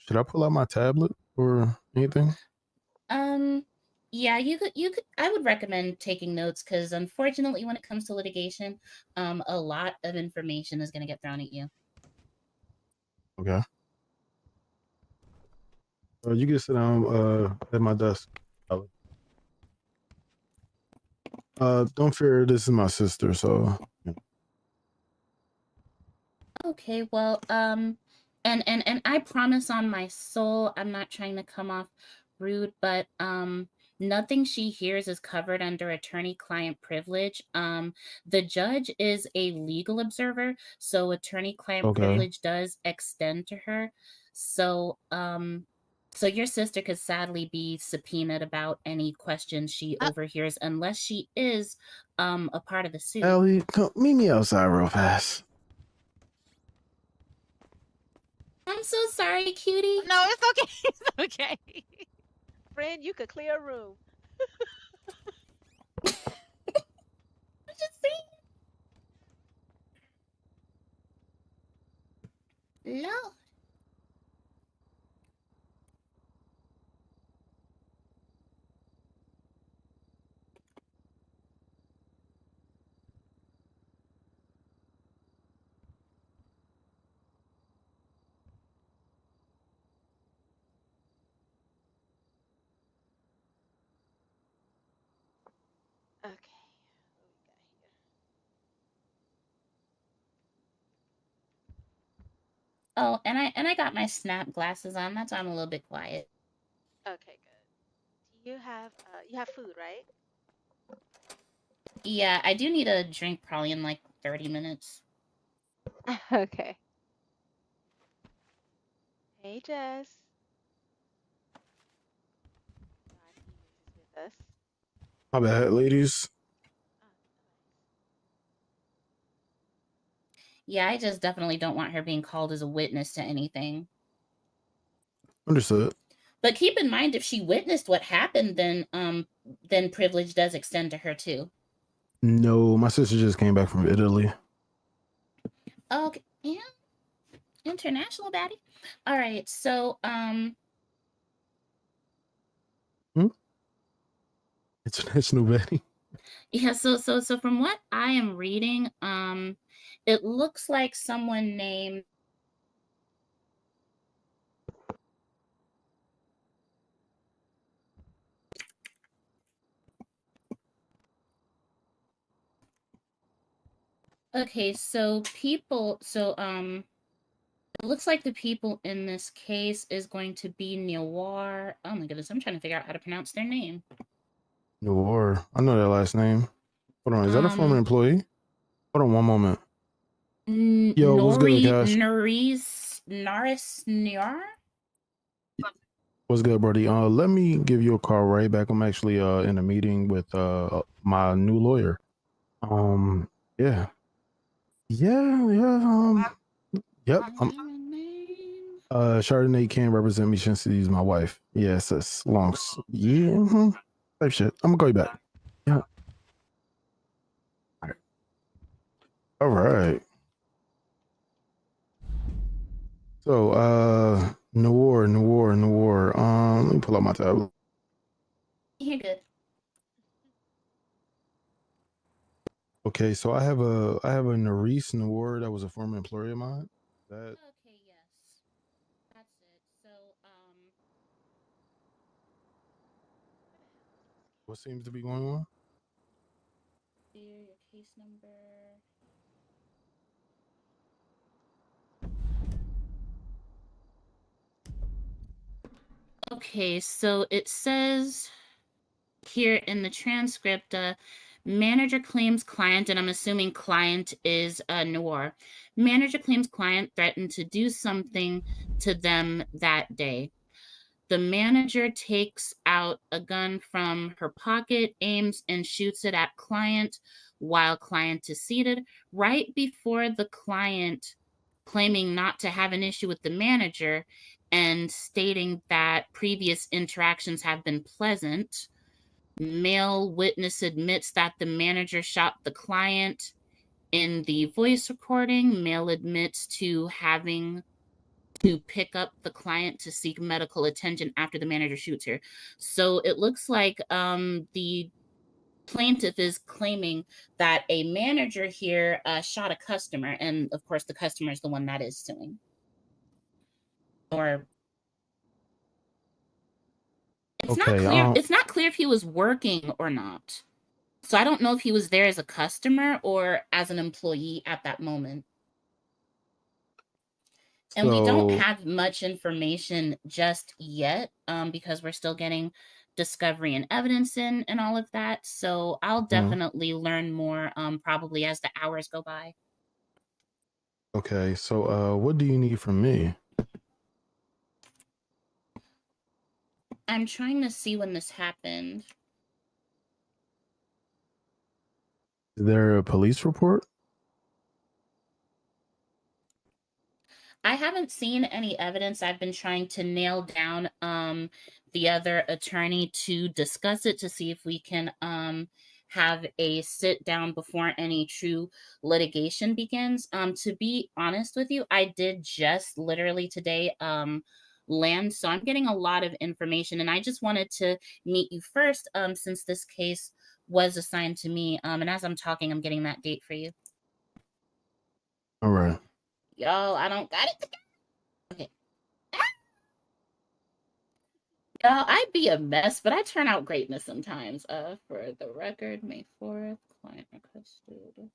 Should I pull out my tablet or anything? Yeah, you could I would recommend taking notes because unfortunately when it comes to litigation, a lot of information is gonna get thrown at you. Okay. You can sit down at my desk. Don't fear, this is my sister, so yeah. Okay, well, and I promise on my soul, I'm not trying to come off rude, but nothing she hears is covered under attorney-client privilege. The judge is a legal observer, so attorney-client Okay. privilege does extend to her. So, so your sister could sadly be subpoenaed about any questions she overhears, unless she is a part of the suit. Allie, come meet me outside real fast. I'm so sorry, cutie. No, it's okay. It's okay. Friend, you could clear a room. I'm just saying. No. Okay. What we got here? Oh, and I got my snap glasses on. That's why I'm a little bit quiet. Okay, good. Do you have food, right? Yeah, I do need a drink probably in like 30 minutes. Okay. Hey, Jess. Our Phoenix is with us. My bad, ladies. Oh, Yeah, I just definitely don't want her being called as a witness to anything. Understood. But keep in mind if she witnessed what happened, then privilege does extend to her too. No, my sister just came back from Italy. Okay, yeah. International baddie. All right, so International Betty. yeah, so from what I am reading, it looks like someone named Okay, so it looks like the people in this case is going to be Noir. Oh my goodness, I'm trying to figure out how to pronounce their name. Noir. I know that last name. Hold on, is that a former Um employee? Hold on one moment. Yo, what's good, Nori Cash? Norris Norris Noir? What's good, Brody? Let me give you a call right back. I'm actually in a meeting with my new lawyer. Um, yeah. Yeah. Yep. Chardonnay can represent me since she's my wife. Yes, that's long. Yeah. Type shit. I'm gonna call you back. Yeah. All right. All right. So, Noir. Let me pull out my tablet. You're good. Okay, so I have a Nerese Noir that was a former employee of mine. That Okay, yes. That's it. So, what seems to be going on? here, your case number. Okay, so it says here in the transcript, manager claims client, and I'm assuming client is Noir. Manager claims client threatened to do something to them that day. The manager takes out a gun from her pocket, aims and shoots it at client while client is seated. Right before the client claiming not to have an issue with the manager and stating that previous interactions have been pleasant, male witness admits that the manager shot the client. In the voice recording, male admits to having to pick up the client to seek medical attention after the manager shoots her. So it looks like the plaintiff is claiming that a manager here shot a customer, and of course the customer is the one that is suing. Or it's not Okay. clear. It's not clear if he was working or not. So I don't know if he was there as a customer or as an employee at that moment. And we don't So have much information just yet because we're still getting discovery and evidence in and all of that. So I'll definitely learn more probably as the hours go by. okay. So what do you need from me? I'm trying to see when this happened. Is there a police report? I haven't seen any evidence. I've been trying to nail down the other attorney to discuss it to see if we can have a sit down before any true litigation begins. To be honest with you, I did just literally today land, so I'm getting a lot of information, and I just wanted to meet you first since this case was assigned to me. And as I'm talking, I'm getting that date for you. All right. Y'all, I don't got it. Okay. Y'all, I'd be a mess, but I turn out greatness sometimes. For the record, May 4th, client requested.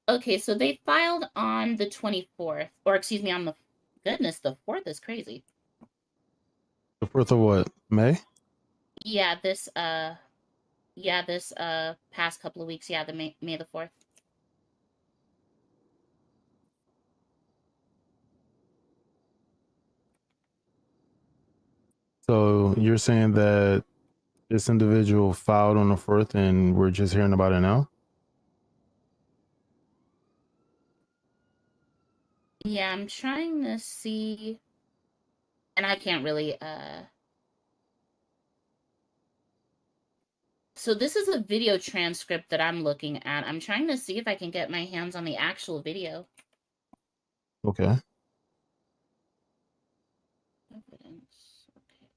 Okay, so they filed on the 24th, or excuse me, on the goodness, the 4th is crazy. The 4th of what? May? Yeah, this past couple of weeks, yeah, the May the 4th. So you're saying that this individual filed on the 4th and we're just hearing about it now? Yeah, I'm trying to see, and I can't really so this is a video transcript that I'm looking at. I'm trying to see if I can get my hands on the actual video. Okay. Evidence. Okay.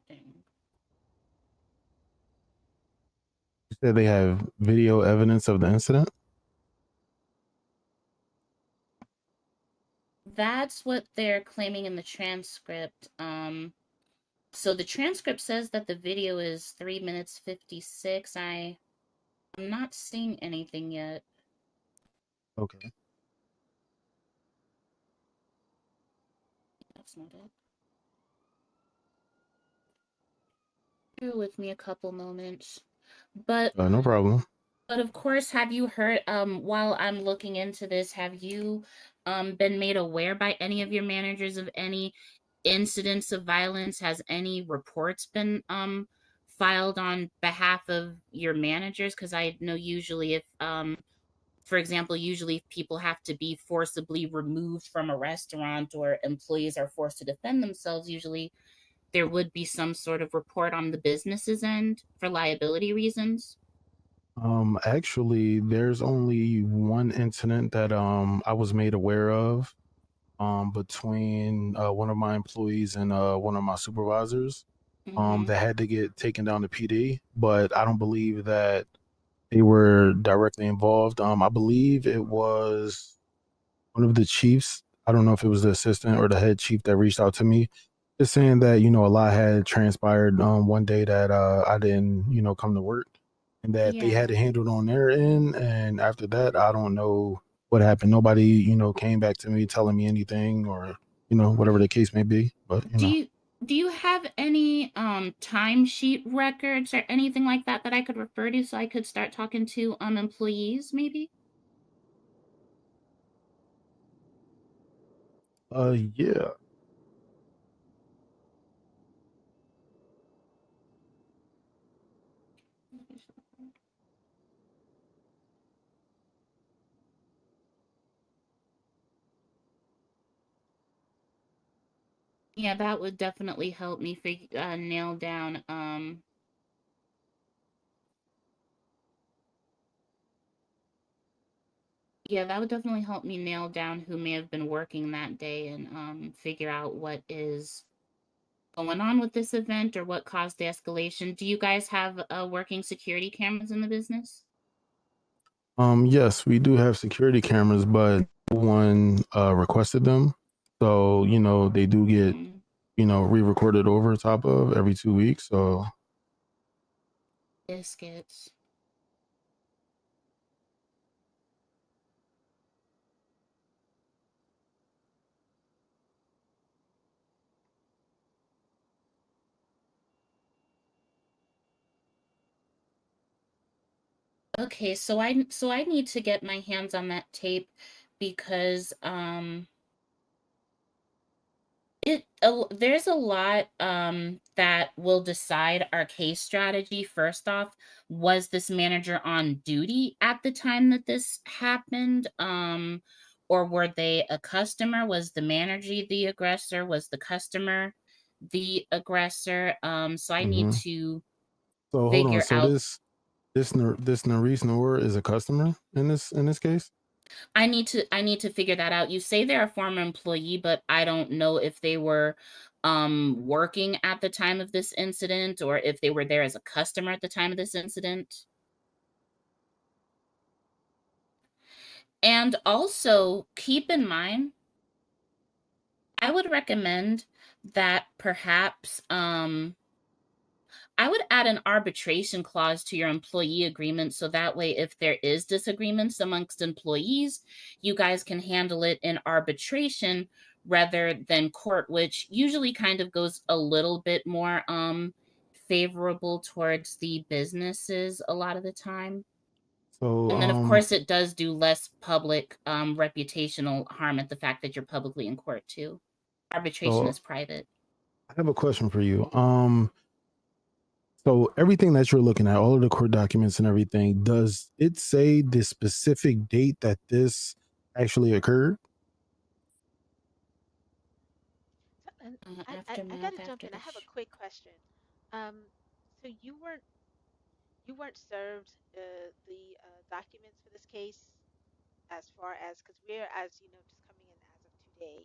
Dang. You said they have video evidence of the incident? That's what they're claiming in the transcript. So the transcript says that the video is 3 minutes 56. I'm not seeing anything yet. Okay. That's not it. Bear with me a couple moments. But No problem. But of course, have you heard, while I'm looking into this, have you been made aware by any of your managers of any incidents of violence? Has any reports been filed on behalf of your managers? Because I know usually if for example, usually if people have to be forcibly removed from a restaurant or employees are forced to defend themselves, usually there would be some sort of report on the business's end for liability reasons. Actually, there's only one incident that I was made aware of between one of my employees and one of my supervisors Mm-hmm. that had to get taken down to PD, but I don't believe that they were directly involved. I believe it was one of the chiefs. I don't know if it was the assistant or the head chief that reached out to me, just saying that a lot had transpired one day that I didn't come to work, and that they Yeah. had it handled on their end. And after that, I don't know what happened. Nobody came back to me telling me anything, or whatever the case may be. But Do you have any timesheet records or anything like that that I could refer to so I could start talking to employees maybe? Yeah. Yeah, that would definitely help me nail down Yeah, that would definitely help me nail down who may have been working that day and figure out what is going on with this event or what caused the escalation. Do you guys have working security cameras in the business? Yes, we do have security cameras, but no one requested them. So, they do get, Mm, re-recorded over top of every 2 weeks. So biscuits. Okay, so I need to get my hands on that tape because there's a lot that will decide our case strategy. First off, was this manager on duty at the time that this happened? Or were they a customer? Was the manager the aggressor? Was the customer the aggressor? So I need hmm to so hold on. figure So out. this Nerese Noor is a customer in this case? I need to figure that out. You say they're a former employee, but I don't know if they were working at the time of this incident or if they were there as a customer at the time of this incident. And also keep in mind, I would recommend that perhaps I would add an arbitration clause to your employee agreement so that way, if there is disagreements amongst employees, you guys can handle it in arbitration rather than court, which usually kind of goes a little bit more favorable towards the businesses a lot of the time. So And then, of course, it does do less public reputational harm at the fact that you're publicly in court too. Arbitration so is private. I have a question for you. So everything that you're looking at, all of the court documents and everything, does it say the specific date that this actually occurred? And I Aftermath gotta jump after in. I the have a quick question. So you weren't served the documents for this case as far as because we're as you know just coming in as of today,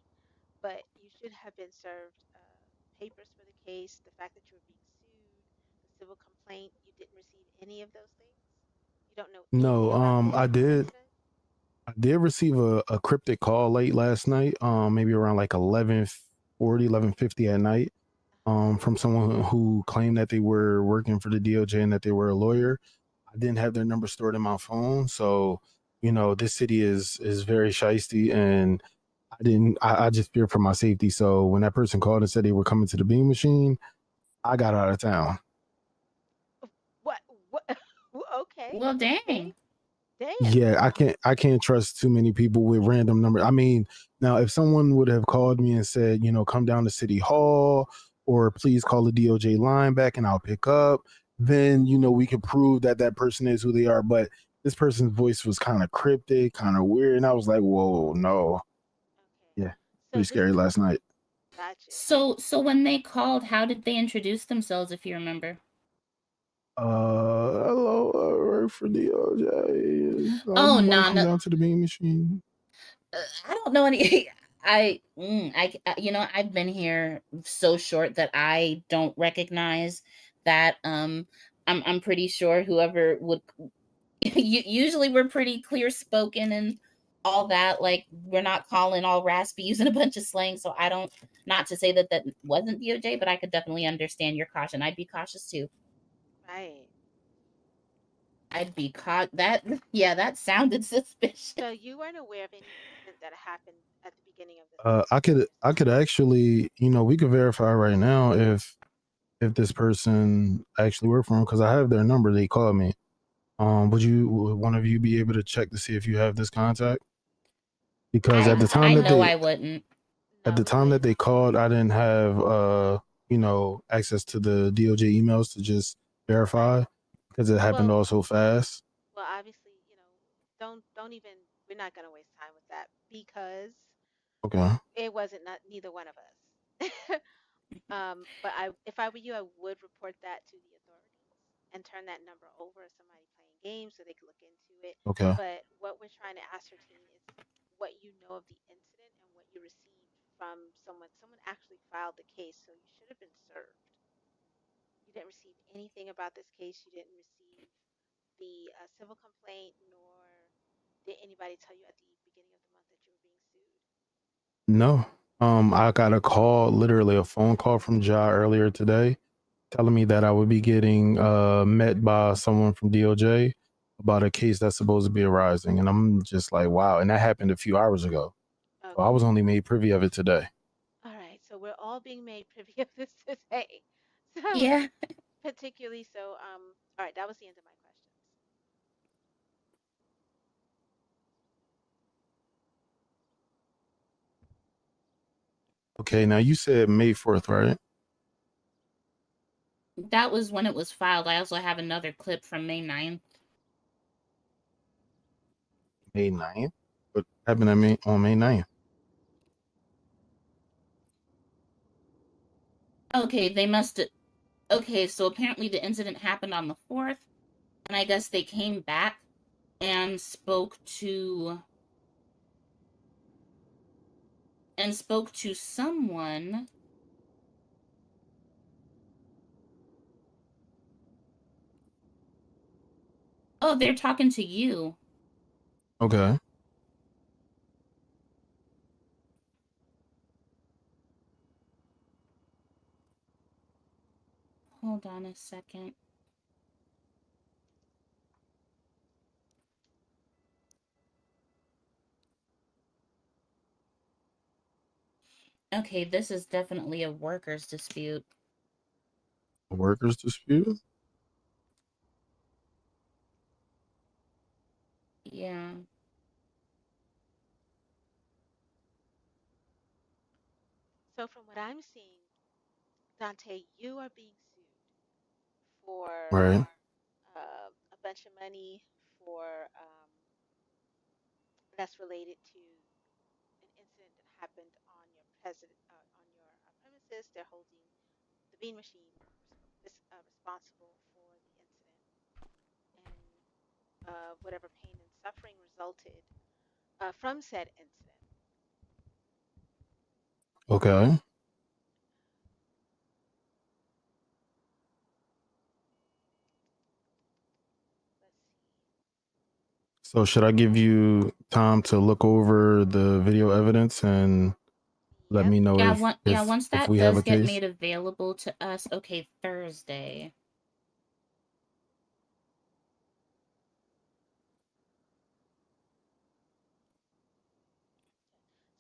but you should have been served papers for the case, the fact that you were being sued, the civil complaint. You didn't receive any of those things. You don't know anything No, about any I of this did. incident. I did receive a cryptic call late last night, maybe around like 11:50 at night, from someone who claimed that they were working for the DOJ and that they were a lawyer. I didn't have their number stored in my phone, so this city is very shisty, and I just feared for my safety. So when that person called and said they were coming to the bean machine, I got out of town. What? What? Okay. well, Okay. dang. Damn. Yeah, I can't trust too many people with random numbers. I mean, now if someone would have called me and said, come down to City Hall or please call the DOJ line back and I'll pick up, then we could prove that that person is who they are. But this person's voice was kind of cryptic, kind of weird, and I was like, whoa, no, Okay. yeah, So pretty this scary last night. gotcha. So when they called, how did they introduce themselves, if you remember? Hello, I work for DOJ. I Oh want to no, come no, down to the bean machine. I don't know any. I've been here so short that I don't recognize that. I'm pretty sure whoever would. Usually we're pretty clear spoken and all that. Like we're not calling all raspy using a bunch of slang. So I don't. Not to say that that wasn't DOJ, but I could definitely understand your caution. I'd be cautious too. Right. I'd be caught that yeah, that sounded suspicious. So you weren't aware of any incident that happened at the beginning of this I could actually, we could verify right now if this person actually worked for him because I have their number. They called me. Would one of you be able to check to see if you have this contact? Because I I know I wouldn't. at No, the we time that wouldn't. they called, I didn't have access to the DOJ emails to just verify Right. because it happened Well, all so fast. well, obviously, don't even. We're not gonna waste time with that because Okay. it wasn't not neither one of us. But if I were you, I would report that to the authorities and turn that number over if somebody games so they can look into it. Okay. But what we're trying to ascertain is what you know of the incident and what you received from someone. Someone actually filed the case, so you should have been served. You didn't receive anything about this case. You didn't receive the civil complaint, nor did anybody tell you at the beginning of the month that you were being sued. No. I got a call, literally a phone call from Ja earlier today, telling me that I would be getting met by someone from DOJ about a case that's supposed to be arising. And I'm just like, wow. And that happened a few hours ago. So I Okay. was only made privy of it today. All right. So we're all being made privy of this today. So Yeah. particularly so all right, that was the end of my questions. Okay. Now you said May 4th, right? That was when it was filed. I also have another clip from May 9th. May 9th? What happened at me on May 9th? Okay, they must. Okay, so apparently the incident happened on the 4th, and I guess they came back and spoke to someone. Oh, they're talking to you. Okay. Hold on a second. Okay, this is definitely a workers' dispute. A workers' dispute? Yeah. So from what I'm seeing, Dante, you are being sued for Right. a bunch of money for that's related to an incident that happened on your premises. They're holding the Bean Machine responsible for the incident and whatever pain and suffering resulted from said incident. Okay. Let's see. So should I give you time to look over the video evidence and let Yep. me know Once if that we have does a get case? made available to us, okay, Thursday.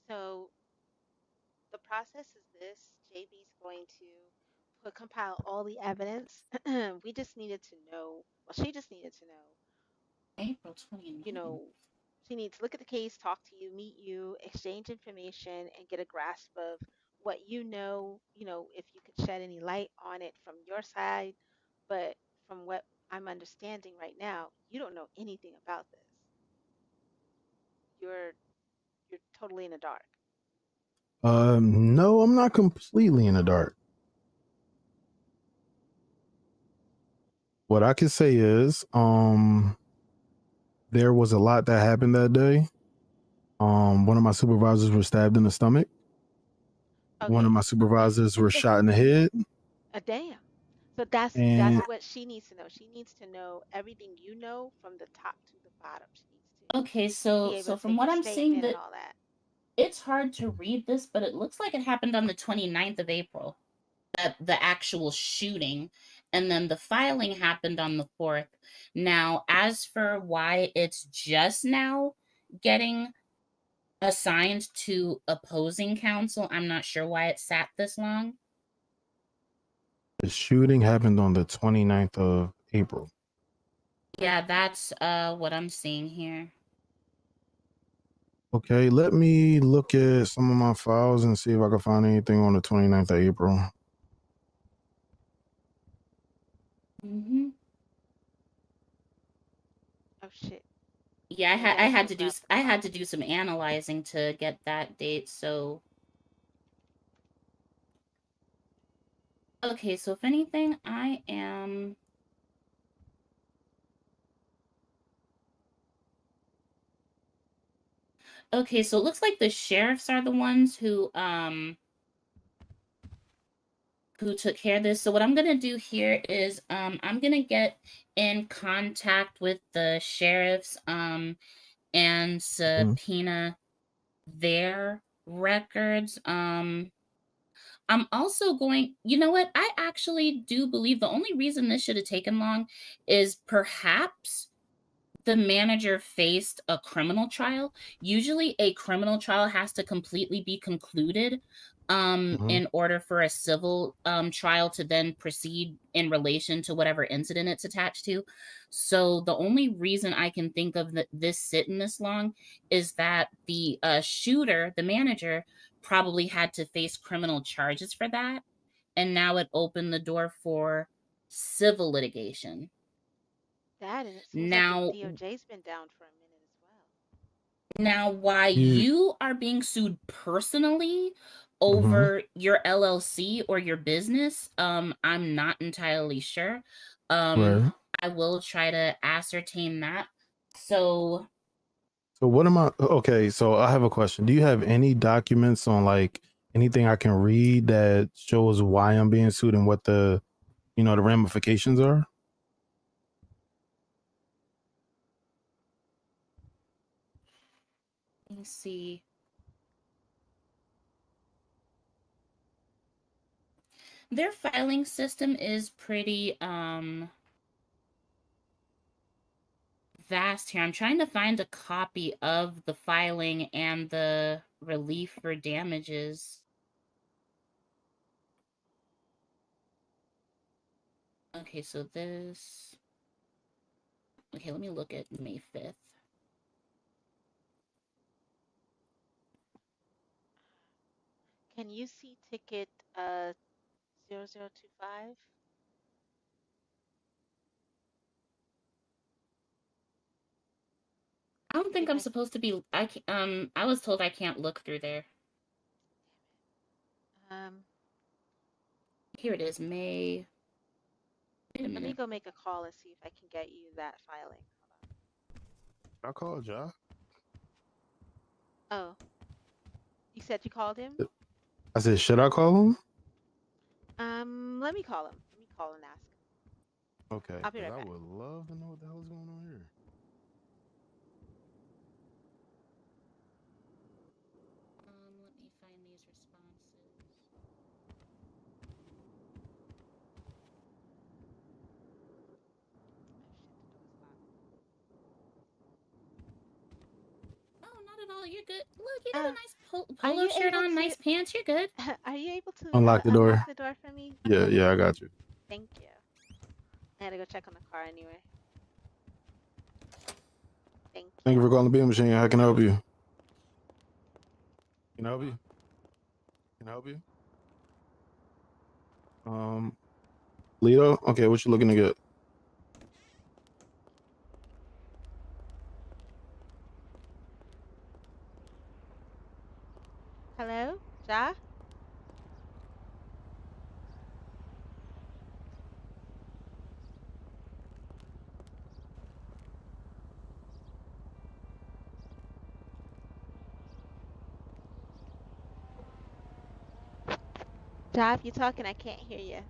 So the process is this: JB's going to compile all the evidence. We just needed to know. Well, she just needed to know. April You 29th. know, she needs to look at the case, talk to you, meet you, exchange information, and get a grasp of what you know. You know, if you could shed any light on it from your side. But from what I'm understanding right now, you don't know anything about this. You're you're totally in the dark. No, I'm not completely in the dark. What I can say is, there was a lot that happened that day. One of my supervisors was stabbed in the stomach. One of Okay. my supervisors were shot in the head. A damn. So that's And what she needs to know. She needs to know everything you know from the top to the bottom. She needs to Okay, be so able to from take what your I'm seeing, statement and that all that. it's hard to read this, but it looks like it happened on the 29th of April. The actual shooting, and then the filing happened on the 4th. Now, as for why it's just now getting assigned to opposing counsel, I'm not sure why it sat this long. the shooting happened on the 29th of April. Yeah, that's what I'm seeing here. Okay, let me look at some of my files and see if I can find anything on the 29th of April. Mm-hmm. Oh shit. Yeah, Yeah, I gotta had pull to it do up. I had to do some analyzing to get that date. So okay, so if anything, I am Okay, so it looks like the sheriffs are the ones who took care of this. So what I'm gonna do here is I'm gonna get in contact with the sheriffs and subpoena their records. I'm also going, you know what? I actually do believe the only reason this should have taken long is perhaps the manager faced a criminal trial. Usually a criminal trial has to completely be concluded in order for a civil trial to then proceed in relation to whatever incident it's attached to. So the only reason I can think of this sitting this long is that the shooter, the manager, probably had to face criminal charges for that. And now it opened the door for civil litigation. That, and it seems like the Now, DOJ's been down for a minute as well. Now, why You- you are being sued personally over your LLC or your business, I'm not entirely sure. Right. I will try to ascertain that. So, So what am I? Okay, so I have a question. Do you have any documents on like anything I can read that shows why I'm being sued and what the, the ramifications are? let me see. Their filing system is pretty vast here. I'm trying to find a copy of the filing and the relief for damages. Okay, so this. Okay, let me look at May 5th. Can you see ticket 0025? I don't See think if I'm I supposed to be. I was told I can't look through there. Here it is, May. Wait a Let me minute. go make a call and see if I can get you that filing. I called y'all. Oh, you said you called him? I said, should I call him? Let me call him. Let me call and ask. Okay. I'll be 'Cause right I back. would love to know what the hell is going on here. Let me find these responses. Oh, not at all. You're good. Look, you got a Uh, nice are polo you shirt able on, to? nice pants. You're good. Are you able to Unlock the door. unlock the door for me? Yeah, I got you. Thank you. I had to go check on the car anyway. Thank Thank you. you for calling the beam machine. How can I help you? Can I help you? Can I help you? Lito? Okay, what you looking to get? Hello, Ja? Ja, if you're talking, I can't hear you.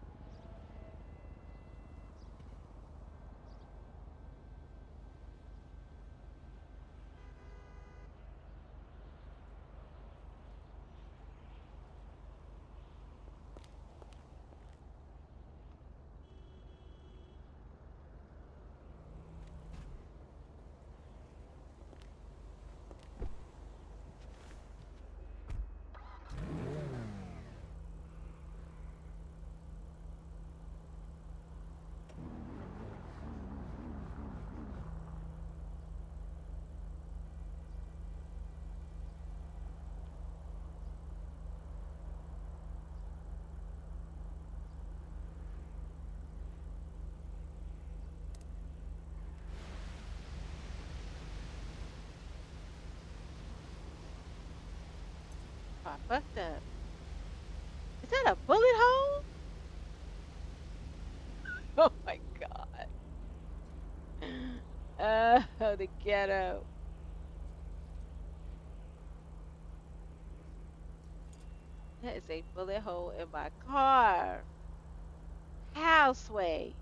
Oh, I fucked up. Is that a bullet hole? Oh my god. Oh, the ghetto. That is a bullet hole in my car. How, Sway?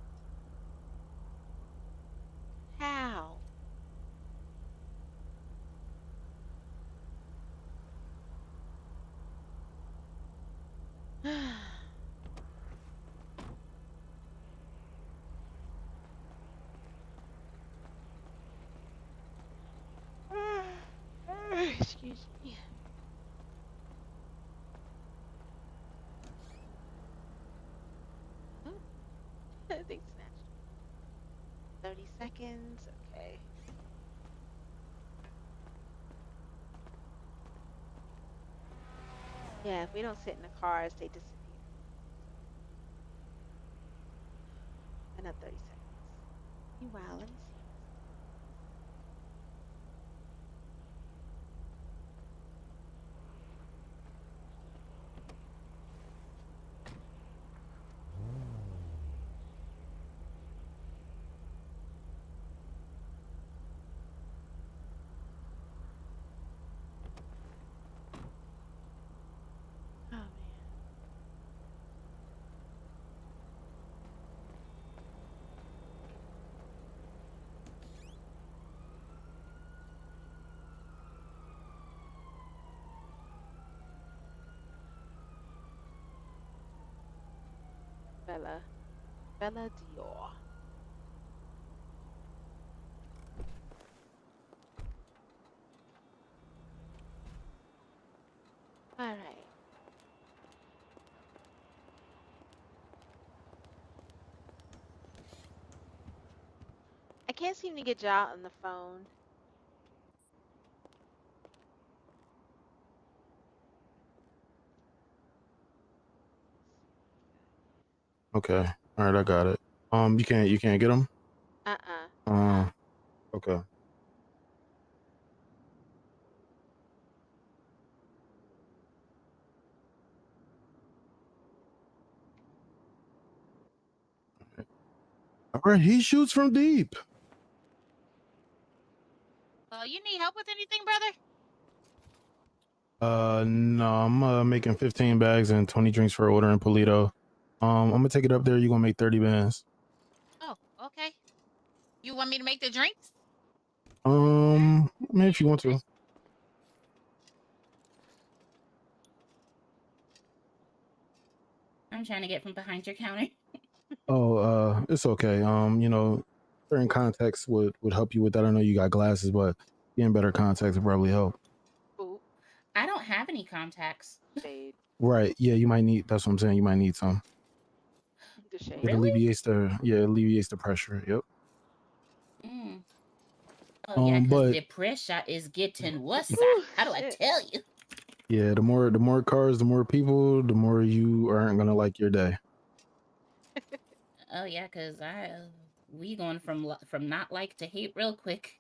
How? Excuse me. Oh, that thing snatched. 30 seconds. Okay. Yeah, if we don't sit in the cars, they disappear. Another 30 seconds. Meanwhile, let me see. Oh man. Bella. Bella Dior. All right. I can't seem to get y'all on the phone. Okay. All right, I got it. You can't get them. Uh-uh. Okay. All right, he shoots from deep. You need help with anything, brother? No, I'm making 15 bags and 20 drinks for order in Polito. I'm gonna take it up there. You're gonna make 30 bands. Oh, okay. You want me to make the drinks? I mean, if you want to. I'm trying to get from behind your counter. Oh, it's okay. Certain contacts would help you with that. I know you got glasses, but getting better contacts would probably help. Ooh, I don't have any contacts. shade. Right. Yeah, you might need. That's what I'm saying. You might need some. The shade. It Really? alleviates the pressure. Yep. Mm. Oh yeah, because But the pressure is getting worse. Ooh, How do I shit. tell you? yeah, the more cars, the more people, the more you aren't gonna like your day. Oh yeah, because we going from not like to hate real quick.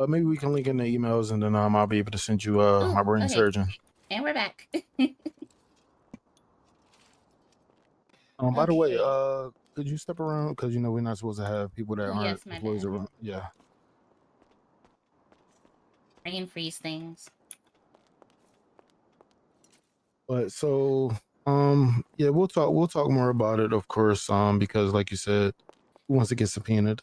Maybe we can link in the emails, and then I'll be able to send you Ooh, my brain okay. surgeon. And we're back. By the way, Okay. could you step around? Because we're not supposed to have people that Oh, aren't yes, my employees bad. around. Yeah. Brain freeze things. But so, yeah, we'll talk more about it, of course. Because like you said, who wants to get subpoenaed?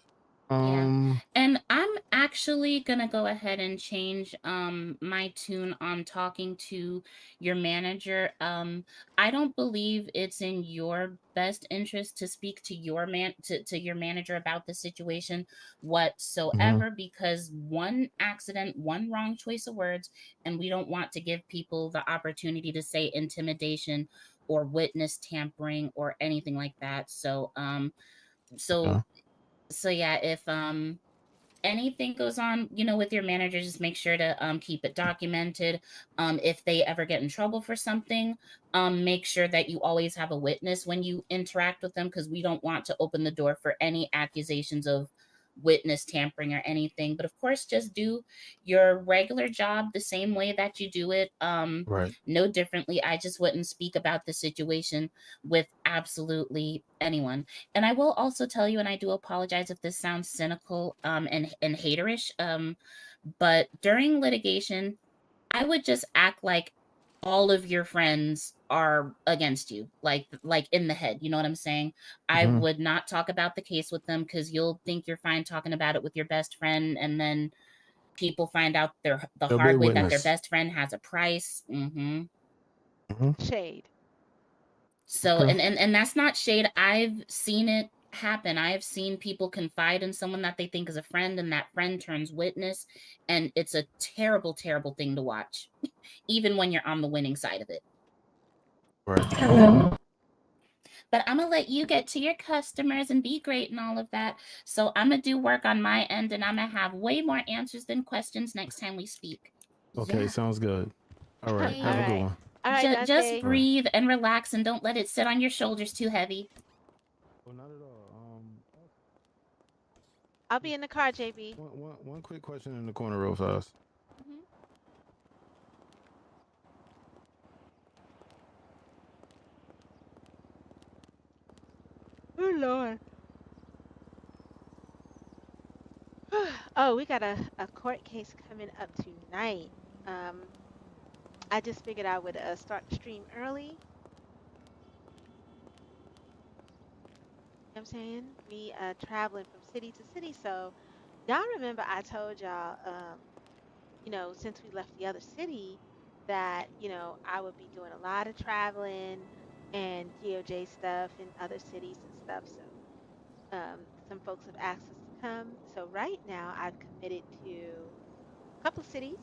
Yeah. And I'm actually gonna go ahead and change my tune on talking to your manager. I don't believe it's in your best interest to speak to your manager about the situation whatsoever, because one accident, one wrong choice of words, and we don't want to give people the opportunity to say intimidation or witness tampering or anything like that. So Yeah. so yeah, if anything goes on, with your manager, just make sure to keep it documented. If they ever get in trouble for something, make sure that you always have a witness when you interact with them, because we don't want to open the door for any accusations of witness tampering or anything. But of course, just do your regular job the same way that you do it, Right. no differently. I just wouldn't speak about the situation with absolutely anyone. And I will also tell you, and I do apologize if this sounds cynical and haterish, but during litigation, I would just act like all of your friends are against you, like in the head. You know what I'm saying? I Mhm. would not talk about the case with them because you'll think you're fine talking about it with your best friend, and then people find out the They'll be a hard way that their witness. best friend has a price. Shade. So, Okay. and that's not shade. I've seen it happen. I have seen people confide in someone that they think is a friend, and that friend turns witness, and it's a terrible, terrible thing to watch, even when you're on the winning side of it. Right. But I'm gonna let you get to your customers and be great and all of that. So I'm gonna do work on my end, and I'm gonna have way more answers than questions next time we speak. Okay, Yeah. sounds good. All right. Okay. Have a good Alright. one. Alright, Just Dante. breathe and relax, and don't let it sit on your shoulders too heavy. Well, not at all. I'll be in the car, JB. One quick question in the corner, real fast. Mhm. Oh Lord. Oh, we got a court case coming up tonight. I just figured I would start the stream early. You know what I'm saying? We traveling from city to city. So y'all remember I told y'all since we left the other city that, I would be doing a lot of traveling and DOJ stuff in other cities and stuff. So some folks have asked us to come. So right now I've committed to a couple of cities,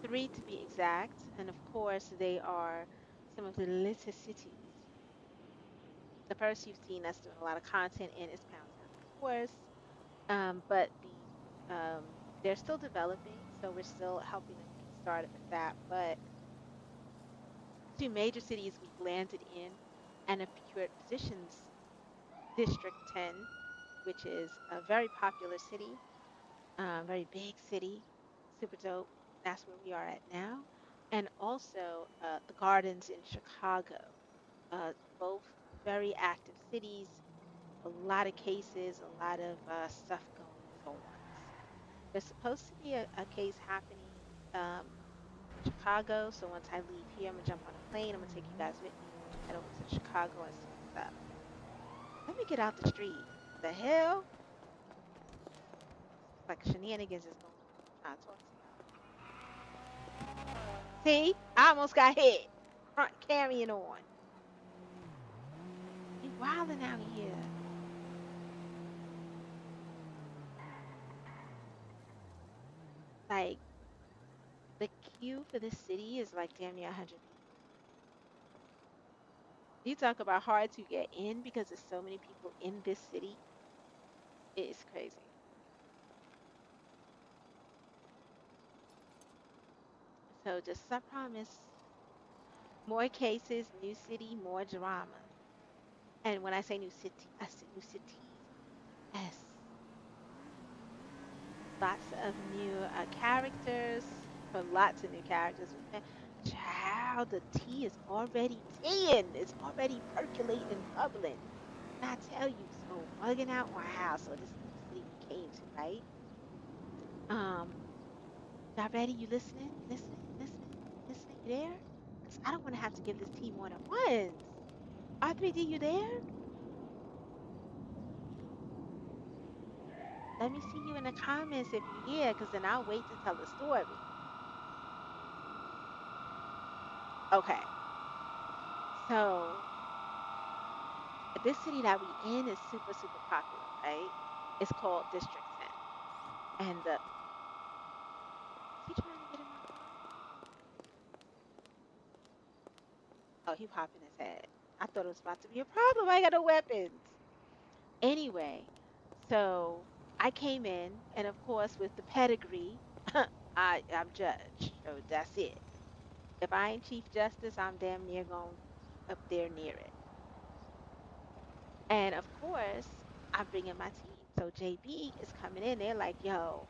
three to be exact. And of course, they are some of the little cities. The first you've seen us doing a lot of content in is Pound Town, of course. But they're still developing, so we're still helping them get started with that. But two major cities we've landed in and have procured positions. District 10, which is a very popular city, very big city, super dope. That's where we are at now. And also the Gardens in Chicago, both very active cities, a lot of cases, a lot of stuff going on. So there's supposed to be a case happening um, in Chicago. So once I leave here, I'm gonna jump on a plane. I'm gonna take you guys with me, head over to Chicago and see what's up. Let me get out the street. The hell? It's like shenanigans is going on. I'm trying to talk to y'all. See? I almost got hit. Front carrying on. You wilding out here. Like the queue for this city is like damn near 100 people. You talk about hard to get in because there's so many people in this city. It is crazy. So just I promise, more cases, new city, more drama. And when I say new city, I say new cities. Yes, lots of new characters, or lots of new characters. Child, the tea is already teeing. It's already percolating and bubbling. And I tell you, so bugging out my house. So this new city we came to, right? Um, y'all ready? You listening? Listening? Listening? Listening? You there? Cause I don't want to have to give this tea more than once. R3D, you there? Let me see you in the comments if you here, cause then I'll wait to tell the story. Okay, so this city that we in is super super popular, right? It's called District 10, and the is he trying to get in my car? Oh, he popping his head. I thought it was about to be a problem. I ain't got no weapons. Anyway, so I came in, and of course, with the pedigree, I'm judge. So that's it. If I ain't Chief Justice, I'm damn near going up there near it. And of course, I'm bringing my team. So JB is coming in. They're like, yo,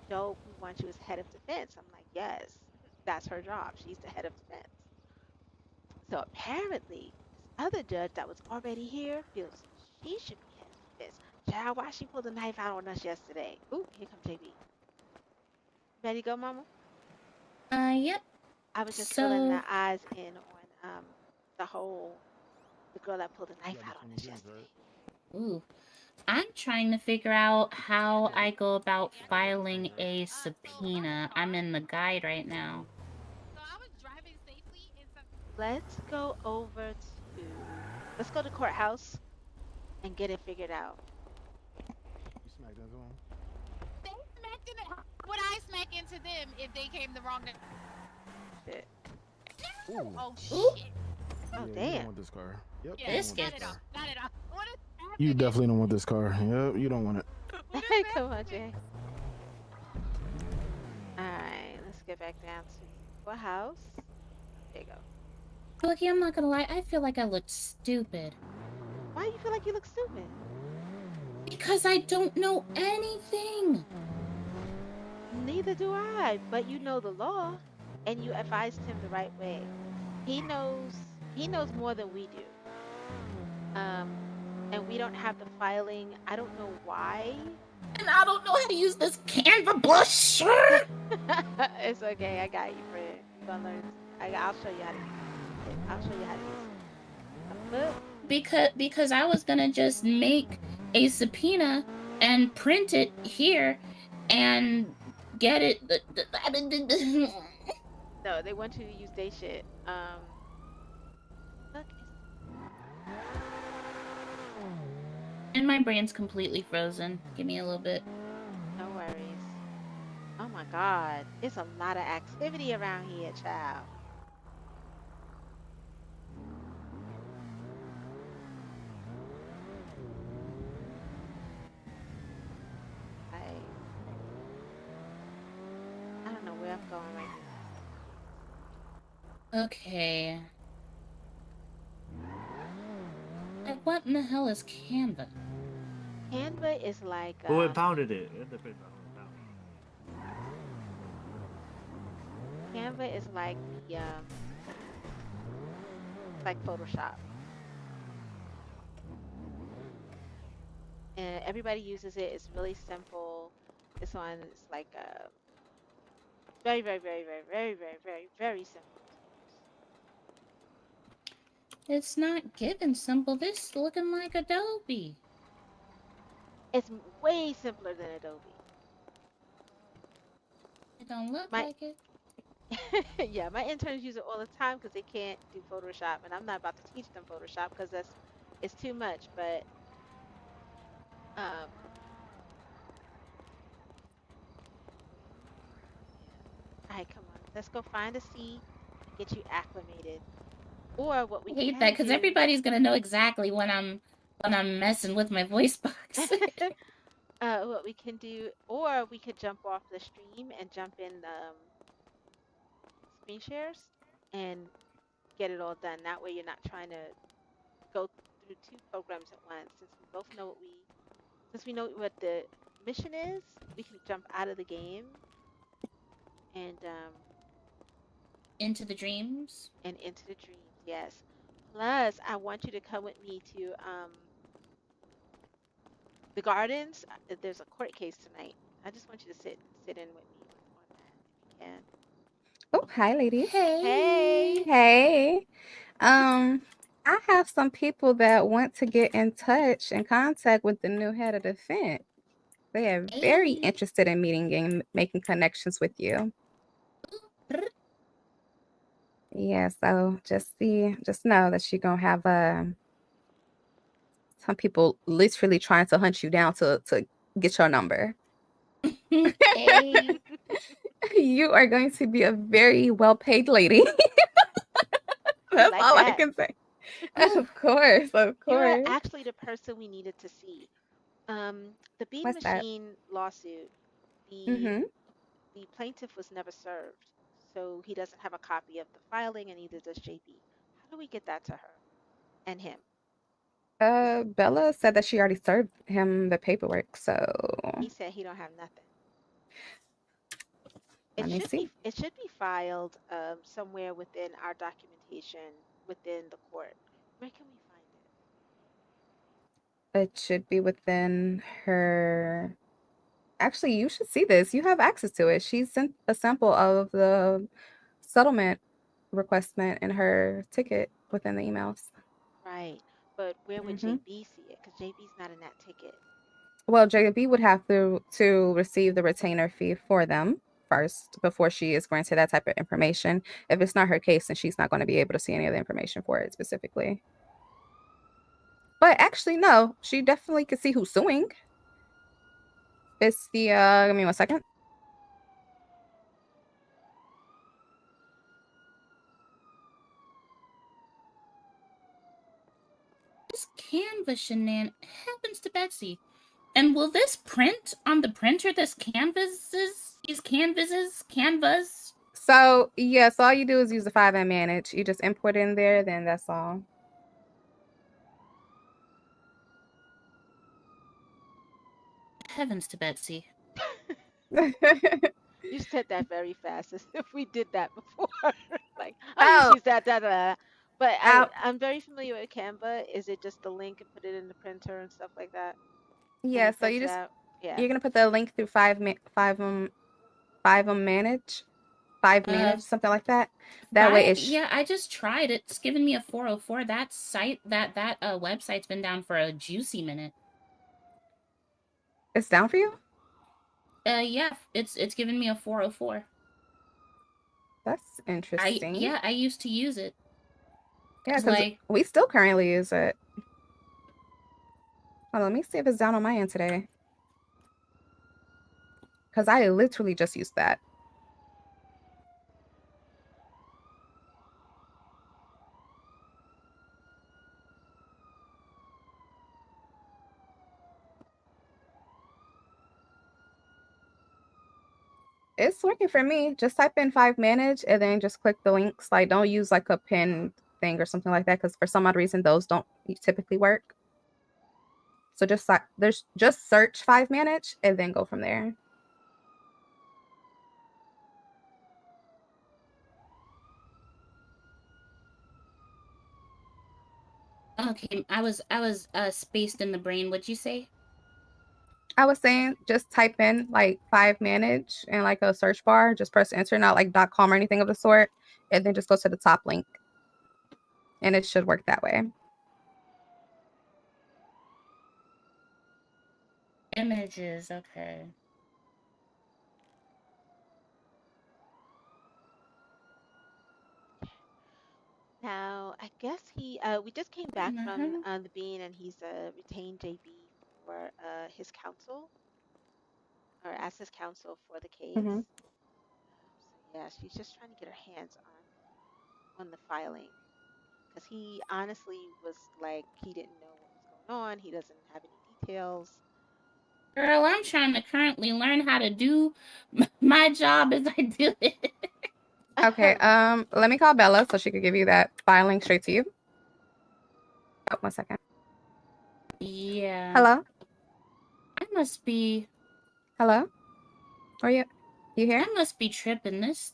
dope, we want you as head of defense. I'm like, yes, that's her job. She's the head of defense. So apparently, this other judge that was already here feels she should be head of defense. Child, why she pulled a knife out on us yesterday? Ooh, here comes JB. Ready to go, mama? Yep. I was just filling So, the eyes in on the girl that pulled a knife Got the out on 20 us drinks, yesterday. right? ooh, I'm trying to figure out how I go about You got the filing 20, right? a So I was subpoena. I'm fine. in the guide right now. So I was driving safely and some. Let's go to courthouse and get it figured out. You smacked into him? They smacked into. Would I smack into them if they came the wrong? Shit. Ooh. Oh Ooh, shit! Oh Yeah, you don't damn. want this car. Yep, you don't want this Got it biscuits. off. car. Got it off. What is You happening? definitely don't want this car. Yep, you don't want it. What is Come on, happening? Jay. Alright, let's get back down to courthouse. There you go. Lucky, I'm not gonna lie, I feel like I looked stupid. Why do you feel like you look stupid? Because I don't know anything. Neither do I, but you know the law and you advised him the right way. He knows more than we do. Um and we don't have the filing. I don't know why. And I don't know how to use this Canva bullshit. It's okay. I got you, friend. You're gonna learn. I'll show you how to use it. I'll show you how to use it. Look. Because I was gonna just make a subpoena and print it here and get it. No, they want you to use their shit. Look, And my brain's completely frozen. Give me a little bit. no worries. Oh my God, it's a lot of activity around here, child. I don't know where I'm going right now. Okay. Like, what in the hell is Canva? Canva is like Who impounded it? It depends on who impounded Canva is like the like Photoshop, and everybody uses it. It's really simple. It's like very, very, very, very, very, very, very, very simple to use. It's not given simple. This looking like Adobe. It's way simpler than Adobe. It don't look My like it. yeah, my interns use it all the time because they can't do Photoshop, and I'm not about to teach them Photoshop because it's too much. But um, all right, come on, let's go find a seat and get you acclimated. Or what we I hate can that because do, everybody's gonna know exactly when I'm messing with my voice box. what we can do, or we could jump off the stream and jump in screen shares and get it all done. That way, you're not trying to go through two programs at once. Since we know what the mission is, we can jump out of the game and Into the dreams. into the dreams. Yes. Plus, I want you to come with me to the gardens. There's a court case tonight. I just want you to sit in with me on that if you can. Oh, hi, ladies. Hey. Hey. I have some people that want to get in touch and contact with the new head of defense. They are very Hey. interested in meeting and making connections with you. Yeah, so just know that you're gonna have some people literally trying to hunt you down to get your number. Hey. You are going to be a very well-paid lady. That's like all I that. can say. Of course, of You're course. actually the person we needed to see. The Bean What's that? Machine lawsuit, the Mm-hmm. the plaintiff was never served, so he doesn't have a copy of the filing, and neither does JP. How do we get that to her and him? Bella said that she already served him the paperwork, so He said he don't have nothing. let me see. It should be filed somewhere within our documentation within the court. Where can we find it? It should be within her Actually, you should see this. You have access to it. She sent a sample of the settlement requestment in her ticket within the emails. Right. But where would Mhm. JB see it? Because JB's not in that ticket. Well, JB would have to receive the retainer fee for them first before she is granted that type of information. If it's not her case, then she's not going to be able to see any of the information for it specifically. But actually, no, she definitely could see who's suing. It's the give me 1 second. This Canva happens to Betsy. And will this print on the printer? These canvas? So yes, all you do is use the 5M manage. You just import in there, then that's all. Heavens to Betsy. You said that very fast, as if we did that before. Like, I Oh, just use that, da, da, da. But out. I'm very familiar with Canva. Is it just the link and put it in the printer and stuff like that? And Yeah, so print you it just out? Yeah. you're gonna put the link through 5M manage, 5manage, something like that. That way it's Yeah, I just tried it. It's giving me a 404. That website's been down for a juicy minute. it's down for you? Yeah, it's giving me a 404. That's interesting. I used to use it. Yeah, 'Cause, because like, we still currently use it. Hold on, let me see if it's down on my end today. Because I literally just used that. It's working for me. Just type in 5manage and then just click the links. Like, don't use like a pin thing or something like that, because for some odd reason those don't typically work. So just like just search 5manage and then go from there. okay, I was spaced in the brain. What'd you say? I was saying just type in like 5manage in like a search bar, just press enter, not like .com or anything of the sort, and then just go to the top link. And it should work that way. Images, okay. Now, I guess we just came back from the bean, and he's retained JB for his counsel, or as his counsel for the case. Mhm. So yeah, she's just trying to get her hands on the filing, because he honestly was like, he didn't know what was going on. He doesn't have any details. Girl, I'm trying to currently learn how to do my job as I do it. Okay, let me call Bella so she could give you that filing straight to you. Oh, 1 second. Yeah. Hello? I must be Hello? Are you here? I must be tripping. This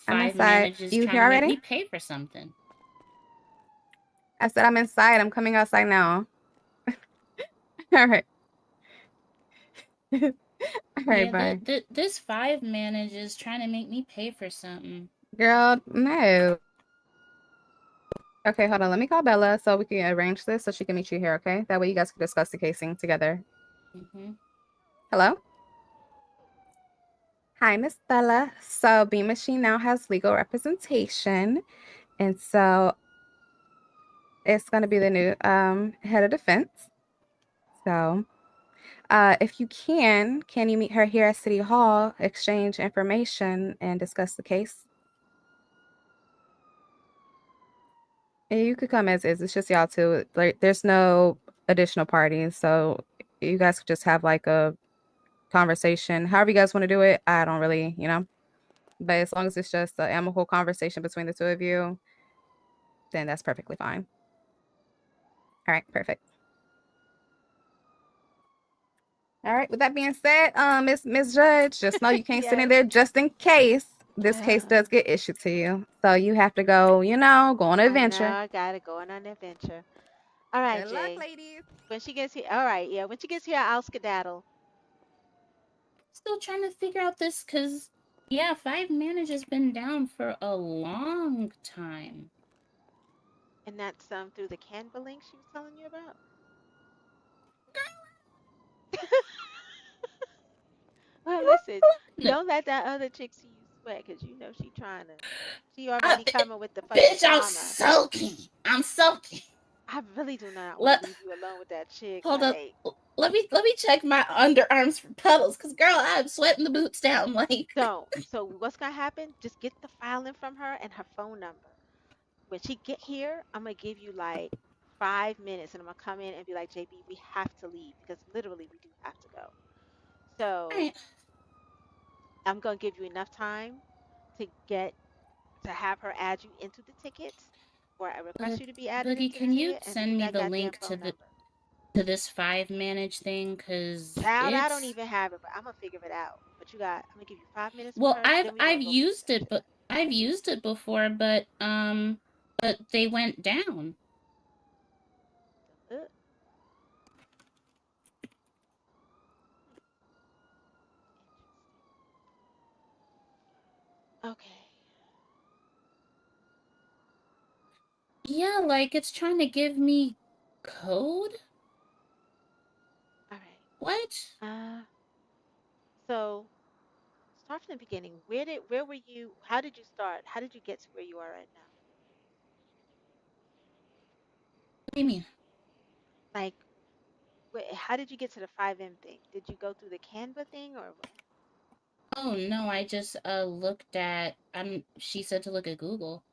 I'm 5 inside. manages You trying here to make already? me pay for something. I said I'm inside. I'm coming outside now. All right. All right, Yeah, bye. this 5 manages trying to make me pay for something. Girl, no. Okay, hold on. Let me call Bella so we can arrange this so she can meet you here, okay? That way you guys can discuss the casing together. Hello? Hi, Miss Bella. So Beam Machine now has legal representation. And so it's going to be the new head of defense. So if you can you meet her here at City Hall, exchange information, and discuss the case? You could come as is. It's just y'all two. Like, there's no additional parties, so you guys could just have like a conversation. However you guys want to do it, I don't really, But as long as it's just an amicable conversation between the two of you, then that's perfectly fine. All right, perfect. All right. With that being said, Miss Judge, just know you can't sit in there just in case this case does get issued to you. So you have to go, go on an adventure. I gotta go on an adventure. All right, Good Jay. luck, ladies. When she gets here, all right, yeah. When she gets here, I'll skedaddle. still trying to figure out this because, yeah, 5 manage has been down for a long time. And that's through the Canva link she was telling you about. Well, listen, No, don't let that other chick see you sweat, cause you know she trying to. She already I, coming with the fucking bitch, I'm drama. soaking. I'm soaking. I really do not want Let to leave you alone with that chick. hold up. Like, Let me check my underarms for puddles, cause girl, I'm sweating the boots down. Like, don't. So what's gonna happen? Just get the filing from her and her phone number. When she get here, I'm gonna give you like 5 minutes, and I'm gonna come in and be like, JB, we have to leave because literally we do have to go. all So right, I'm gonna give you enough time to get to have her add you into the ticket, or I request you to be added Boogie, into the can you ticket and leave send me that the goddamn link phone number. to this 5 manage thing? Cause Child, I don't it's even have it, but I'm gonna figure it out. But I'm gonna give you 5 minutes with well, her, I've then we I've gonna go from used it, but I've used it before, but they went down. there. Okay. Yeah, like it's trying to give me code. All right. What? So start from the beginning. Where were you? How did you start? How did you get to where you are right now? What do you mean? Like, how did you get to the 5M thing? Did you go through the Canva thing or what? Oh no, I just looked at she said to look at Google.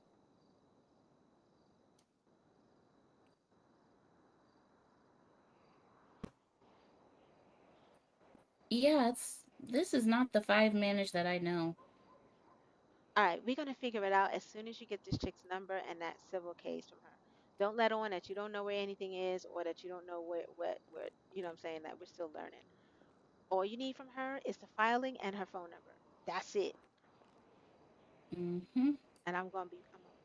Yeah, this is not the 5 manage that I know. All right, we're gonna figure it out as soon as you get this chick's number and that civil case from her. Don't let on that you don't know where anything is or that you don't know where you know what I'm saying, that we're still learning. All you need from her is the filing and her phone number. That's it. Mm-hmm. And I'm gonna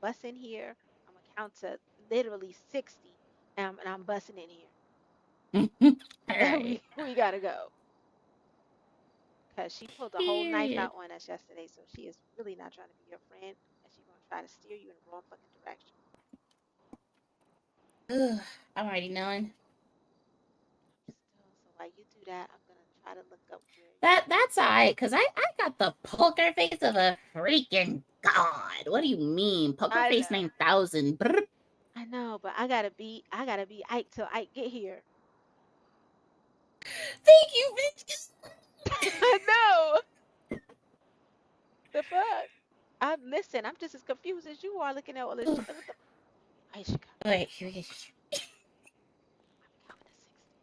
bust in here. I'm gonna count to literally 60, and I'm busting in here. All And right. we gotta go. Because she pulled a whole knife Period. out on us yesterday, so she is really not trying to be your friend, and she's gonna try to steer you in the wrong fucking direction. Ugh, I'm already knowing. Still, so while you do that, I'm gonna try to look up where That's alright, cause I got the poker face of a freaking god. What do you mean? Poker I face know. 9000. Brr. I know, but I gotta be Ike till Ike get here. Thank you, bitch. I know. The fuck? Listen, I'm just as confused as you are looking at all this shit. What the? I should count. Alright, here we go. I'm counting to 60.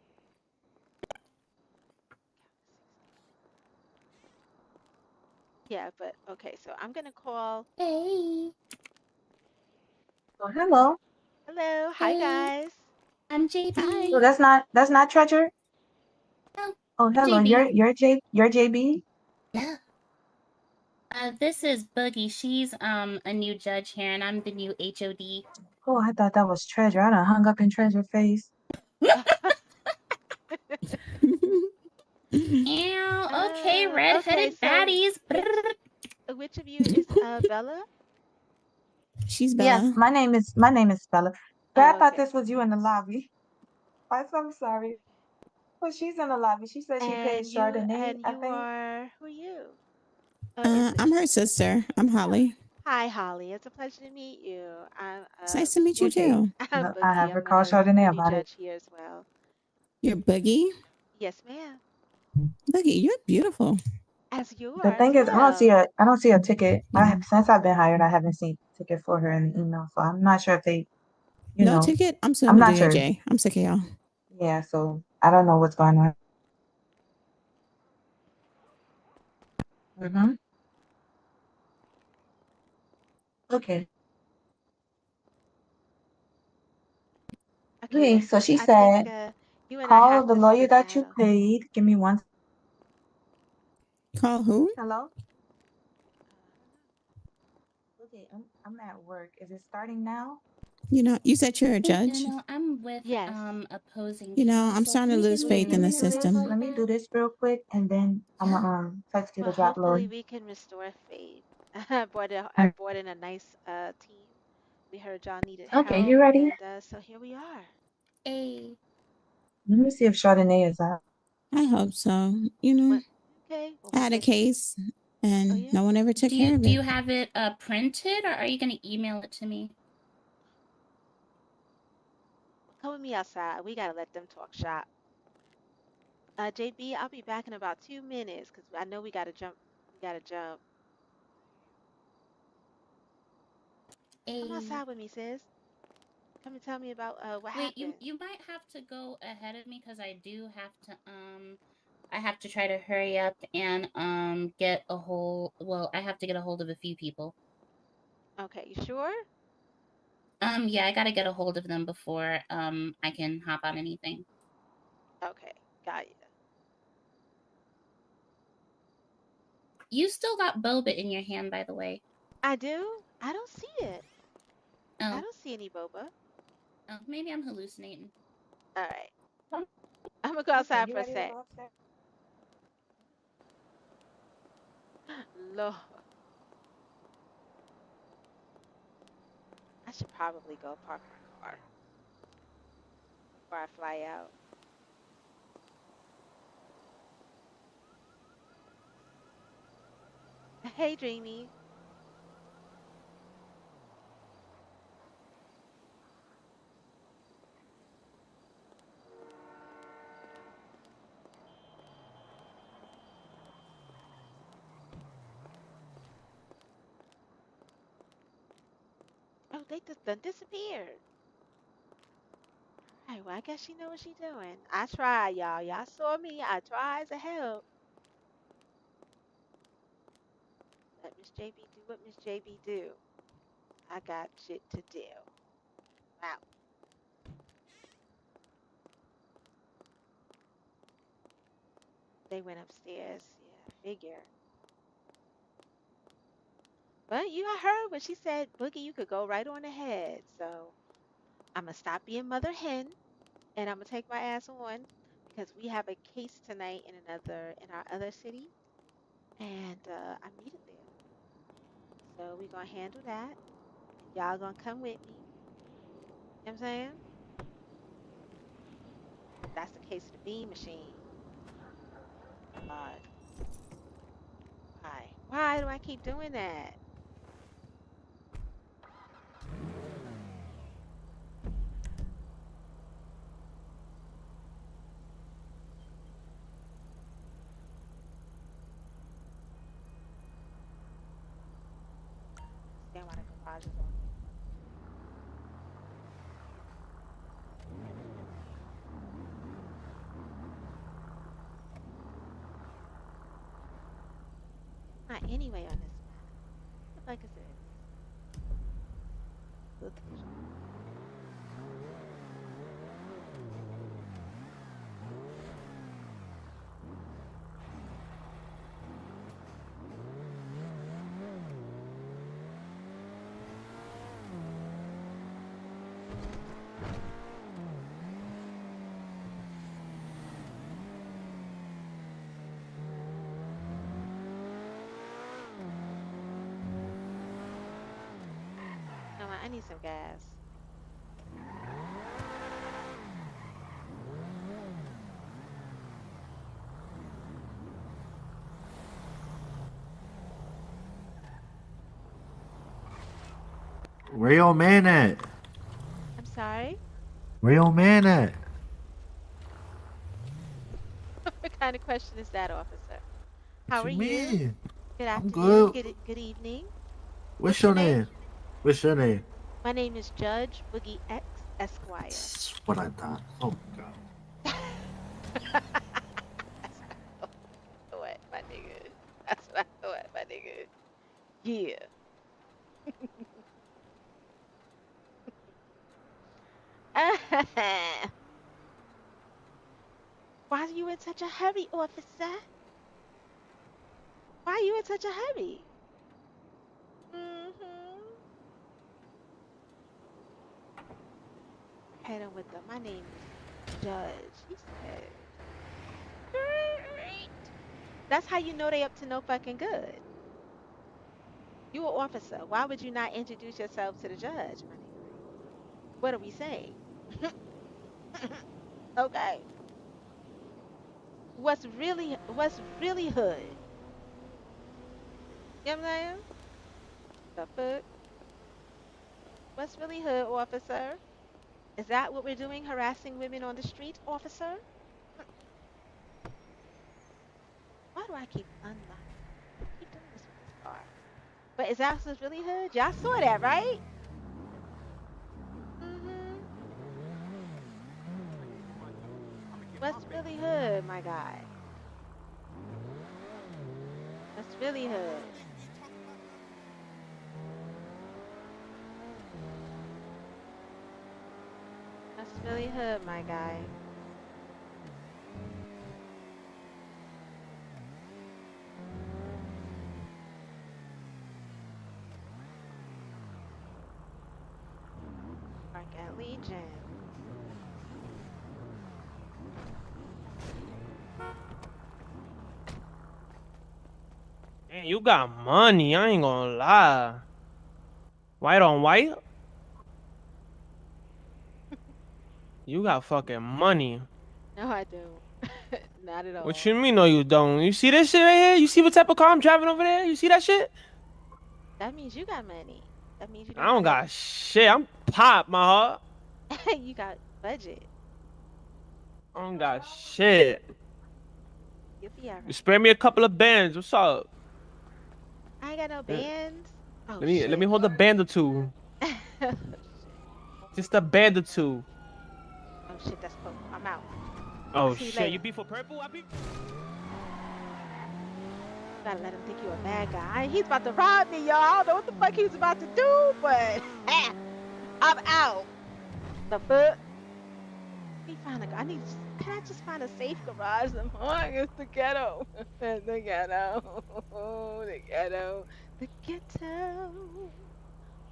Yeah, but okay, so I'm gonna call. Hey. Oh, hello. Hello, hi Hey. guys. I'm JB. Hi. So that's not Treasure. No, Oh, hello. JB. You're JB. Yeah. This is Boogie. She's a new judge here, and I'm the new HOD. Oh, I thought that was Treasure. I done hung up in Treasure face. Ew, okay, Okay, redheaded so baddies. Brr. which of you is Bella? She's Yes, Bella. my name is Bella. But I Oh, thought okay. this was you in the lobby. I'm so sorry. Well, she's in the lobby. She said she paid Chardonnay, And I you think. are who are you? Oh, is it? I'm her sister. I'm Oh, Holly. hi, Holly. It's a pleasure to meet you. I'm It's nice to meet you Okay. too. I'm No, I Boogie. have her I'm call the Chardonnay new about it. judge here as well. You're Boogie. Yes, ma'am. Boogie, you're beautiful. As you The are as thing is, well. I don't see a ticket. Since I've been hired, I haven't seen a ticket for her in the email. So I'm not sure if they, No ticket? I'm I'm suing the not sure. DOJ. I'm sick of y'all. Yeah, so I don't know what's going on. Mm-hmm. Okay. Okay, so she I think said, you and I call have the to lawyer sit that you down. paid. Give me one. Call who? Hello? Okay, I'm at work. Is it starting now? You said you're a judge. I'm with Yes. opposing I'm counsel. starting to Can you lose give me faith a in the minute to system. look Let me at do this real quick, and then I'm gonna text you Well, the drop hopefully load. we can restore faith. I brought in a nice team. We heard y'all needed Okay, help, you ready? and so here we are. A Let me see if Chardonnay is out. I hope so. What? Okay. Well, I we'll had a get. case and Oh yeah. no one ever took do care you of do you it. have it printed, or are you gonna email it to me? Come with me outside. We gotta let them talk shop. JB, I'll be back in about 2 minutes because I know we gotta jump. We gotta jump. Come A outside with me, sis. Come and tell me about what wait, happened. you might have to go ahead of me because I do have to I have to try to hurry up and get a hold. Well, I have to get a hold of a few people. Okay, you sure? Yeah, I gotta get a hold of them before I can hop on anything. Okay, got you. You still got boba in your hand, by the way. I do. I don't see it. I Oh, don't see any boba. oh, maybe I'm hallucinating. All right. I'm gonna go Okay, outside you for a ready to sec. go upstairs? Lord, I should probably go park my car before I fly out. Hey, Dreamy. Oh, they just done disappeared. All right, well, I guess she know what she doing. I tried, y'all. Y'all saw me. I tried to help. Let Miss JB do what Miss JB do. I got shit to do. Wow. They went upstairs. Yeah, figure. But I heard what she said, Boogie, you could go right on ahead. So I'm gonna stop being Mother Hen and I'm gonna take my ass on because we have a case tonight in our other city, and I'm needed there. So we gonna handle that, and y'all gonna come with me. You know what I'm saying? That's the case of the bean machine. God, why? Why do I keep doing that? Understand why the garage is on. Not anyway on this map. What the fuck is this? Location. No, I need some gas. Where your man at? I'm sorry. Where your man at? What kind of question is that, officer? How What are you you? mean? Good I'm afternoon. good. Good evening. What's What's your your name? name? What's your name? My name is Judge Boogie X Esquire. That's what I thought. Oh god. That's what my nigga. That's what I thought, my nigga. Yeah. Why are you in such a hurry, officer? Why are you in such a hurry? Mm-hmm. hit him with the, my name is Judge. He said, "Great." That's how you know they up to no fucking good. You an officer. Why would you not introduce yourself to the judge, my nigga? What are we saying? Okay. What's really hood? You know what I'm saying? The fuck? What's really hood, officer? Is that what we're doing? Harassing women on the street, officer? Why do I keep unlocking? I keep doing this with this car. But is that what's really hood? Y'all saw that, right? Mm-hmm. What's really hood, my guy? What's really hood? That's really hood, my guy. Park at Legion. Man, you got money. I ain't gonna lie. White on white? You got fucking money. No, I don't. Not at all. What you mean, no, you don't? You see this shit right here? You see what type of car I'm driving over there? You see that shit? That means you got money. That means you I don't have got shit. I'm pop, my heart. you got budget. I don't got shit. You'll be You alright. spare me a couple of bands. What's up? I ain't got no bands. Oh, Let me hold a band or two. shit. Just a band or two. Oh shit, that's Pope. I'm out. Oh See you shit, later. you beat for purple? I beat. Gotta let him think you a bad guy. He's about to rob me, y'all. I don't know what the fuck he's about to do, but I'm out. The fuck? He found a. I need. Can I just find a safe garage? It's the ghetto. The ghetto. The ghetto. The ghetto.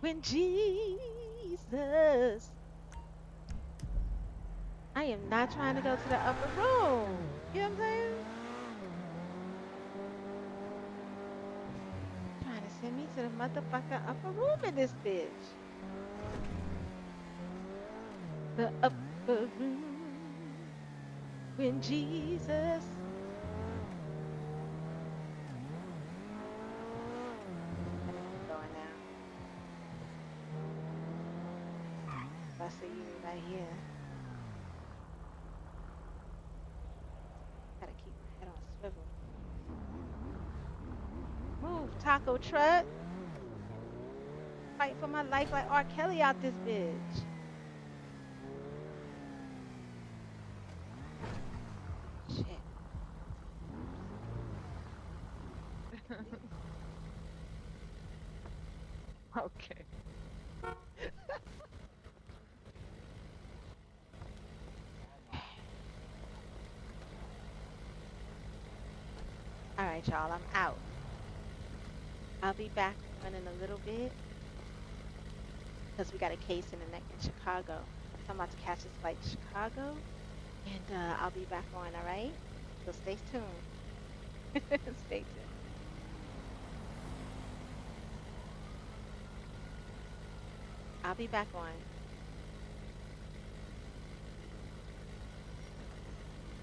When Jesus. I am not trying to go to the upper room. You know what I'm saying? Trying to send me to the motherfucking upper room in this bitch. The upper room. When Jesus. Going now. I see you right here. Gotta keep my head on swivel. Move, taco truck. Fight for my life like R. Kelly out this bitch. Shit. Okay. All right, y'all, I'm out. I'll be back in a little bit because we got a case in the neck in Chicago. So I'm about to catch this flight to Chicago, and I'll be back on. All right, so stay tuned. Stay tuned. I'll be back on.